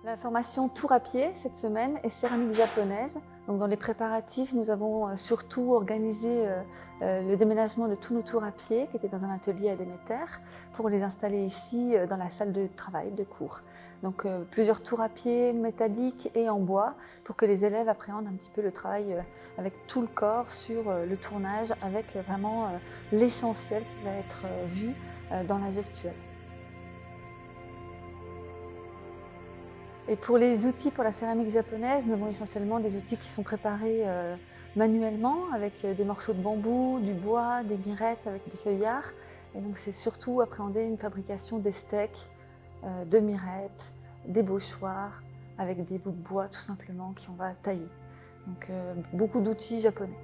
La formation tour à pied cette semaine est céramique japonaise. Donc dans les préparatifs, nous avons surtout organisé le déménagement de tous nos tours à pied qui étaient dans un atelier à Déméter pour les installer ici dans la salle de travail, de cours. Donc plusieurs tours à pied métalliques et en bois pour que les élèves appréhendent un petit peu le travail avec tout le corps sur le tournage avec vraiment l'essentiel qui va être vu dans la gestuelle. Et pour les outils pour la céramique japonaise, nous avons essentiellement des outils qui sont préparés manuellement avec des morceaux de bambou, du bois, des mirettes avec des feuillards. Et donc c'est surtout appréhender une fabrication des steaks, de mirettes, des bauchoirs avec des bouts de bois tout simplement qu'on va tailler. Donc beaucoup d'outils japonais.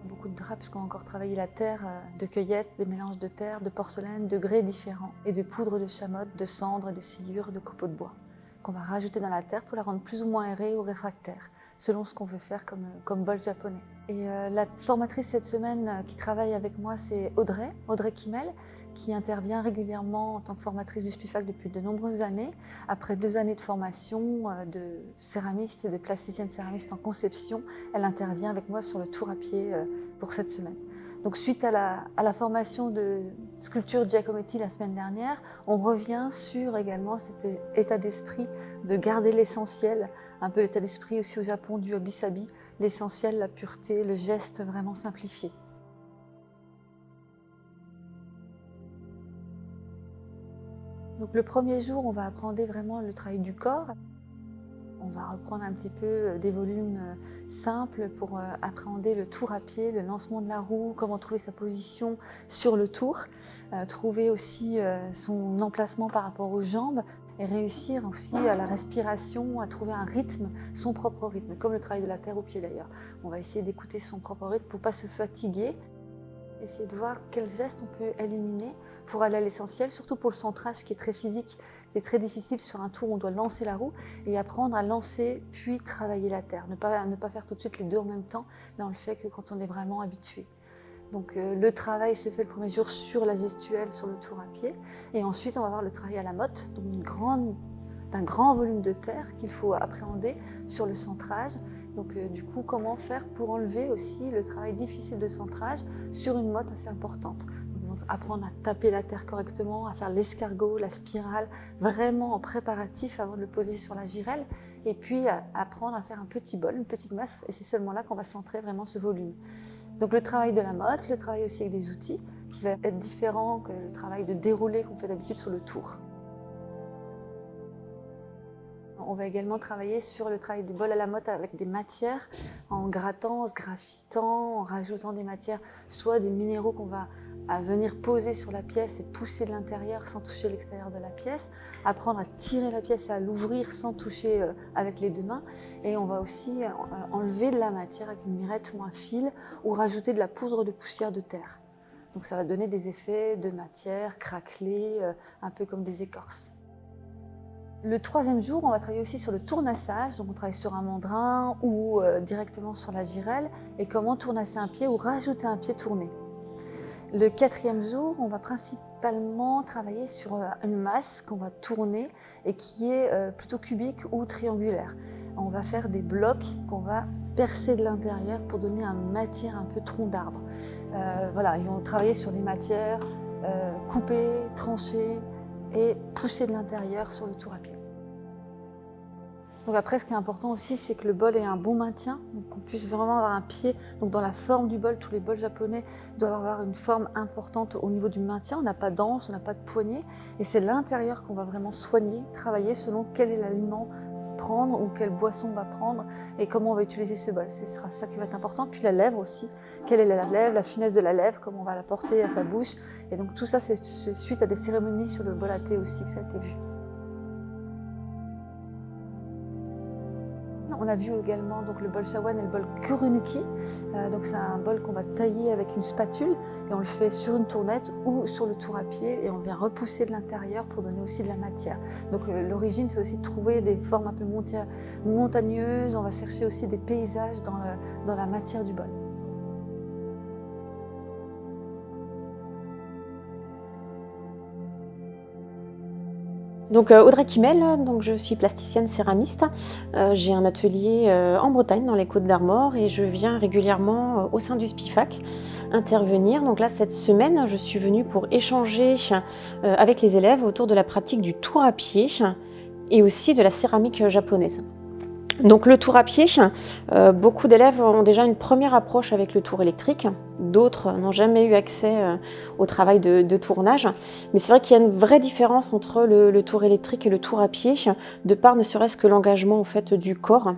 Beaucoup de draps puisqu'on va encore travailler la terre de cueillette, des mélanges de terre, de porcelaine, de grès différents et de poudre de chamotte, de cendre, de sciure, de copeaux de bois qu'on va rajouter dans la terre pour la rendre plus ou moins aérée ou réfractaire selon ce qu'on veut faire comme bol japonais. Et la formatrice cette semaine qui travaille avec moi, c'est Audrey Kimmel, qui intervient régulièrement en tant que formatrice du SPIFAC depuis de nombreuses années. Après 2 années de formation de céramiste et de plasticienne céramiste en conception, elle intervient avec moi sur le tour à pied pour cette semaine. Donc suite à la formation de sculpture Giacometti la semaine dernière, on revient sur également cet état d'esprit de garder l'essentiel, un peu l'état d'esprit aussi au Japon du wabi-sabi, l'essentiel, la pureté, le geste vraiment simplifié. Donc le premier jour, on va apprendre vraiment le travail du corps. On va reprendre un petit peu des volumes simples pour appréhender le tour à pied, le lancement de la roue, comment trouver sa position sur le tour, trouver aussi son emplacement par rapport aux jambes et réussir aussi à la respiration, à trouver un rythme, son propre rythme, comme le travail de la terre au pied d'ailleurs. On va essayer d'écouter son propre rythme pour ne pas se fatiguer. Essayer de voir quels gestes on peut éliminer pour aller à l'essentiel, surtout pour le centrage qui est très physique et très difficile sur un tour où on doit lancer la roue et apprendre à lancer puis travailler la terre. Ne pas faire tout de suite les deux en même temps, là on le fait que quand on est vraiment habitué. Donc le travail se fait le premier jour sur la gestuelle, sur le tour à pied et ensuite on va voir le travail à la motte, donc d'un grand volume de terre qu'il faut appréhender sur le centrage. Donc du coup, comment faire pour enlever aussi le travail difficile de centrage sur une motte assez importante. Donc, apprendre à taper la terre correctement, à faire l'escargot, la spirale, vraiment en préparatif avant de le poser sur la girelle. Et puis apprendre à faire un petit bol, une petite masse, et c'est seulement là qu'on va centrer vraiment ce volume. Donc le travail de la motte, le travail aussi avec des outils, qui va être différent que le travail de déroulé qu'on fait d'habitude sur le tour. On va également travailler sur le travail du bol à la motte avec des matières, en grattant, en sgraffitant, en rajoutant des matières, soit des minéraux qu'on va venir poser sur la pièce et pousser de l'intérieur sans toucher l'extérieur de la pièce, apprendre à tirer la pièce et à l'ouvrir sans toucher avec les deux mains. Et on va aussi enlever de la matière avec une mirette ou un fil ou rajouter de la poudre de poussière de terre. Donc ça va donner des effets de matière craquelée, un peu comme des écorces. Le troisième jour, on va travailler aussi sur le tournassage, donc on travaille sur un mandrin ou directement sur la girelle et comment tournasser un pied ou rajouter un pied tourné. Le quatrième jour, on va principalement travailler sur une masse qu'on va tourner et qui est plutôt cubique ou triangulaire. On va faire des blocs qu'on va percer de l'intérieur pour donner une matière un peu tronc d'arbre. Voilà, ils vont travailler sur les matières coupées, tranchées, et pousser de l'intérieur sur le tour à pied. Donc après, ce qui est important aussi, c'est que le bol ait un bon maintien, donc qu'on puisse vraiment avoir un pied donc dans la forme du bol. Tous les bols japonais doivent avoir une forme importante au niveau du maintien. On n'a pas d'anse, on n'a pas de poignée, et c'est l'intérieur qu'on va vraiment soigner, travailler selon quel est l'aliment prendre ou quelle boisson on va prendre et comment on va utiliser ce bol. Ce sera ça qui va être important. Puis la lèvre aussi, quelle est la lèvre, la finesse de la lèvre, comment on va la porter à sa bouche. Et donc tout ça, c'est suite à des cérémonies sur le bol à thé aussi que ça a été vu. On a vu également donc, le bol shawan et le bol kurunuki. Donc c'est un bol qu'on va tailler avec une spatule et on le fait sur une tournette ou sur le tour à pied et on vient repousser de l'intérieur pour donner aussi de la matière. Donc l'origine, c'est aussi de trouver des formes un peu montagneuses. On va chercher aussi des paysages dans la matière du bol. Donc Audrey Kimmel, donc je suis plasticienne céramiste. J'ai un atelier en Bretagne, dans les Côtes-d'Armor, et je viens régulièrement au sein du SPIFAC intervenir. Donc là, cette semaine, je suis venue pour échanger avec les élèves autour de la pratique du tour à pied et aussi de la céramique japonaise. Donc le tour à pied, beaucoup d'élèves ont déjà une première approche avec le tour électrique, d'autres n'ont jamais eu accès au travail de tournage, mais c'est vrai qu'il y a une vraie différence entre le tour électrique et le tour à pied, de par ne serait-ce que l'engagement en fait du corps.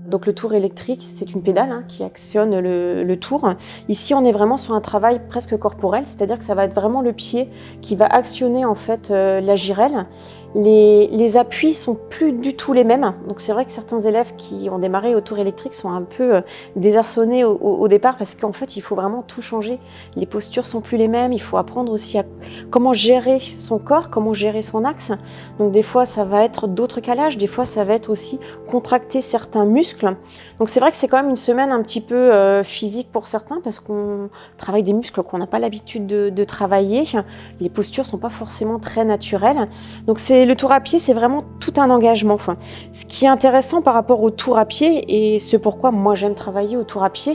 Donc le tour électrique, c'est une pédale qui actionne le tour. Ici, on est vraiment sur un travail presque corporel, c'est-à-dire que ça va être vraiment le pied qui va actionner en fait la girelle. Les appuis sont plus du tout les mêmes. Donc c'est vrai que certains élèves qui ont démarré au tour électrique sont un peu désarçonnés au départ parce qu'en fait, il faut vraiment tout changer. Les postures sont plus les mêmes. Il faut apprendre aussi à comment gérer son corps, comment gérer son axe. Donc des fois, ça va être d'autres calages. Des fois, ça va être aussi contracter certains muscles. Donc c'est vrai que c'est quand même une semaine un petit peu physique pour certains parce qu'on travaille des muscles qu'on n'a pas l'habitude de travailler. Les postures sont pas forcément très naturelles. Donc le tour à pied, c'est vraiment tout un engagement. Enfin, ce qui est intéressant par rapport au tour à pied, et ce pourquoi moi j'aime travailler au tour à pied,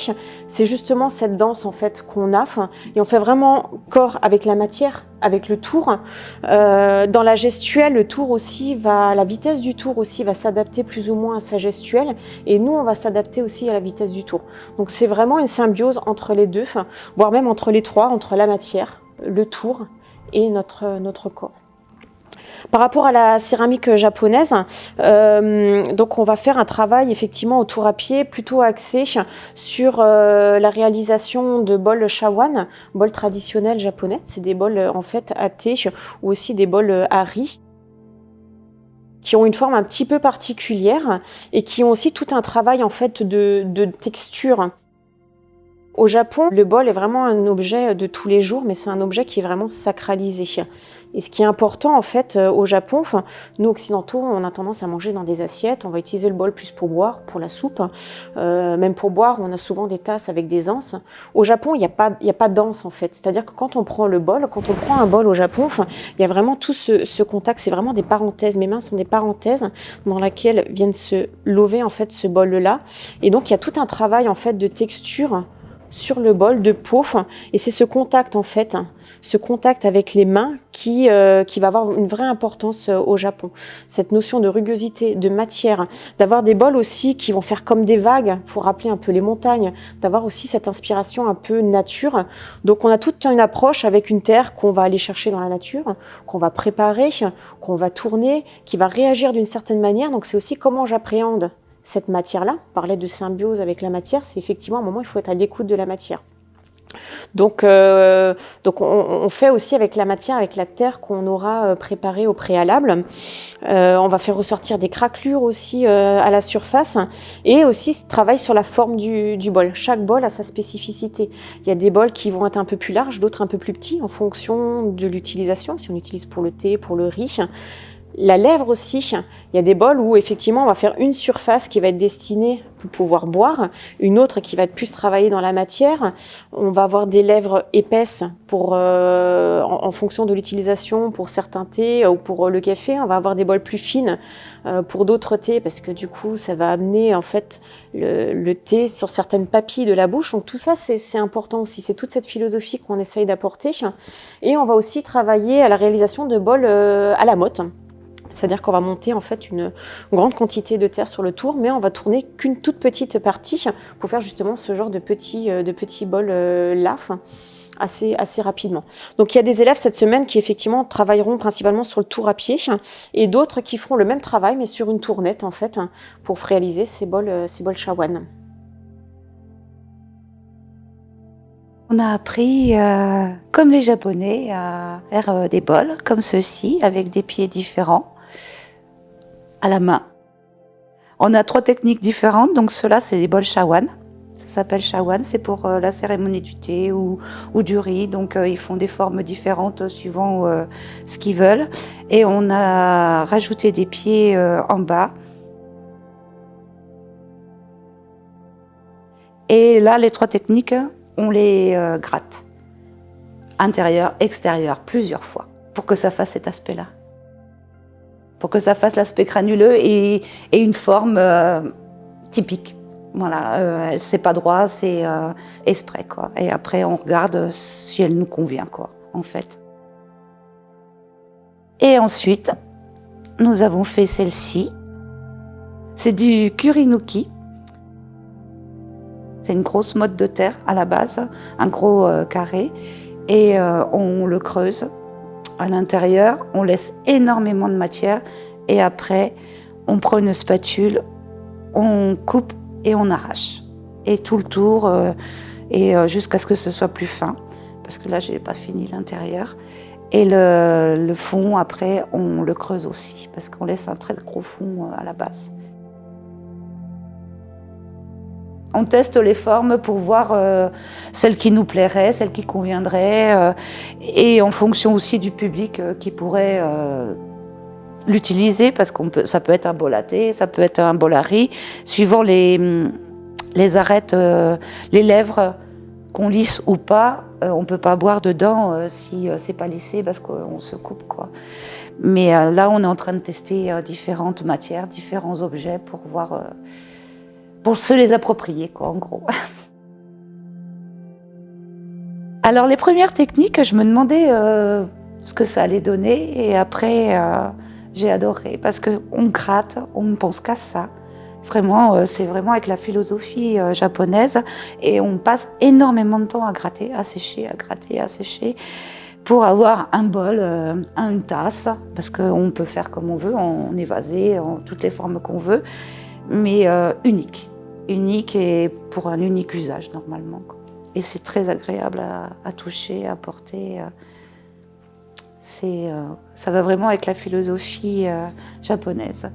c'est justement cette danse en fait qu'on a. Et on fait vraiment corps avec la matière, avec le tour. Dans la gestuelle, le tour aussi la vitesse du tour aussi va s'adapter plus ou moins à sa gestuelle. Et nous, on va s'adapter aussi à la vitesse du tour. Donc c'est vraiment une symbiose entre les deux, voire même entre les trois, entre la matière, le tour et notre corps. Par rapport à la céramique japonaise, donc on va faire un travail effectivement au tour à pied plutôt axé sur la réalisation de bols shawan, bols traditionnels japonais. C'est des bols en fait à thé ou aussi des bols à riz qui ont une forme un petit peu particulière et qui ont aussi tout un travail en fait de texture. Au Japon, le bol est vraiment un objet de tous les jours, mais c'est un objet qui est vraiment sacralisé. Et ce qui est important en fait au Japon, nous occidentaux, on a tendance à manger dans des assiettes, on va utiliser le bol plus pour boire, pour la soupe. Même pour boire, on a souvent des tasses avec des anses. Au Japon, il n'y a pas d'anse en fait. C'est-à-dire que quand on prend le bol, quand on prend un bol au Japon, il y a vraiment tout ce contact, c'est vraiment des parenthèses. Mes mains sont des parenthèses dans lesquelles viennent se lever en fait ce bol-là. Et donc il y a tout un travail en fait de texture sur le bol de peau, et c'est ce contact en fait, ce contact avec les mains qui va avoir une vraie importance au Japon. Cette notion de rugosité, de matière, d'avoir des bols aussi qui vont faire comme des vagues pour rappeler un peu les montagnes, d'avoir aussi cette inspiration un peu nature. Donc on a toute une approche avec une terre qu'on va aller chercher dans la nature, qu'on va préparer, qu'on va tourner, qui va réagir d'une certaine manière. Donc c'est aussi comment j'appréhende cette matière-là. On parlait de symbiose avec la matière, c'est effectivement un moment, il faut être à l'écoute de la matière. Donc on fait aussi avec la matière, avec la terre qu'on aura préparée au préalable. On va faire ressortir des craquelures aussi à la surface, et aussi travail sur la forme du bol. Chaque bol a sa spécificité. Il y a des bols qui vont être un peu plus larges, d'autres un peu plus petits en fonction de l'utilisation, si on utilise pour le thé, pour le riz. La lèvre aussi, il y a des bols où effectivement on va faire une surface qui va être destinée pour pouvoir boire, une autre qui va être plus travaillée dans la matière. On va avoir des lèvres épaisses en fonction de l'utilisation pour certains thés ou pour le café. On va avoir des bols plus fines pour d'autres thés parce que du coup ça va amener en fait le thé sur certaines papilles de la bouche. Donc tout ça c'est important aussi, c'est toute cette philosophie qu'on essaye d'apporter. Et on va aussi travailler à la réalisation de bols à la motte. C'est-à-dire qu'on va monter en fait une grande quantité de terre sur le tour, mais on va tourner qu'une toute petite partie pour faire justement ce genre de petits bols là, assez rapidement. Donc il y a des élèves cette semaine qui effectivement travailleront principalement sur le tour à pied, et d'autres qui feront le même travail mais sur une tournette en fait pour réaliser ces bols shawan. On a appris, comme les Japonais, à faire des bols comme ceux-ci, avec des pieds différents, à la main. On a 3 techniques différentes, donc ceux-là, c'est des bols shawan. Ça s'appelle shawan, c'est pour la cérémonie du thé ou du riz, donc ils font des formes différentes suivant ce qu'ils veulent. Et on a rajouté des pieds en bas. Et là, les 3 techniques, on les gratte, intérieur, extérieur, plusieurs fois, pour que ça fasse cet aspect-là. pour que ça fasse l'aspect granuleux et une forme typique. Voilà, c'est pas droit, c'est exprès, quoi. Et après, on regarde si elle nous convient, quoi, en fait. Et ensuite, nous avons fait celle-ci. C'est du Kurinuki. C'est une grosse motte de terre à la base, un gros carré. Et on le creuse à l'intérieur, on laisse énormément de matière. Et après, on prend une spatule, on coupe et on arrache. Et tout le tour, jusqu'à ce que ce soit plus fin. Parce que là, je n'ai pas fini l'intérieur. Et le fond, après, on le creuse aussi. Parce qu'on laisse un très gros fond à la base. On teste les formes pour voir celles qui nous plairaient, celles qui conviendraient. Et en fonction aussi du public qui pourrait l'utiliser, parce ça peut être un bol à thé, ça peut être un bol à riz, suivant les arêtes, les lèvres qu'on lisse ou pas, on ne peut pas boire dedans si c'est pas lissé parce qu'on se coupe, quoi. Mais là, on est en train de tester différentes matières, différents objets pour voir, pour se les approprier, quoi, en gros. Alors, les premières techniques, je me demandais ce que ça allait donner, et après, j'ai adoré parce qu'on gratte, on ne pense qu'à ça. Vraiment, c'est vraiment avec la philosophie japonaise, et on passe énormément de temps à gratter, à sécher, à gratter, à sécher, pour avoir un bol, une tasse, parce qu'on peut faire comme on veut, en évasé, en toutes les formes qu'on veut, mais unique et pour un unique usage normalement, quoi. Et c'est très agréable à toucher, à porter. Ça va vraiment avec la philosophie japonaise.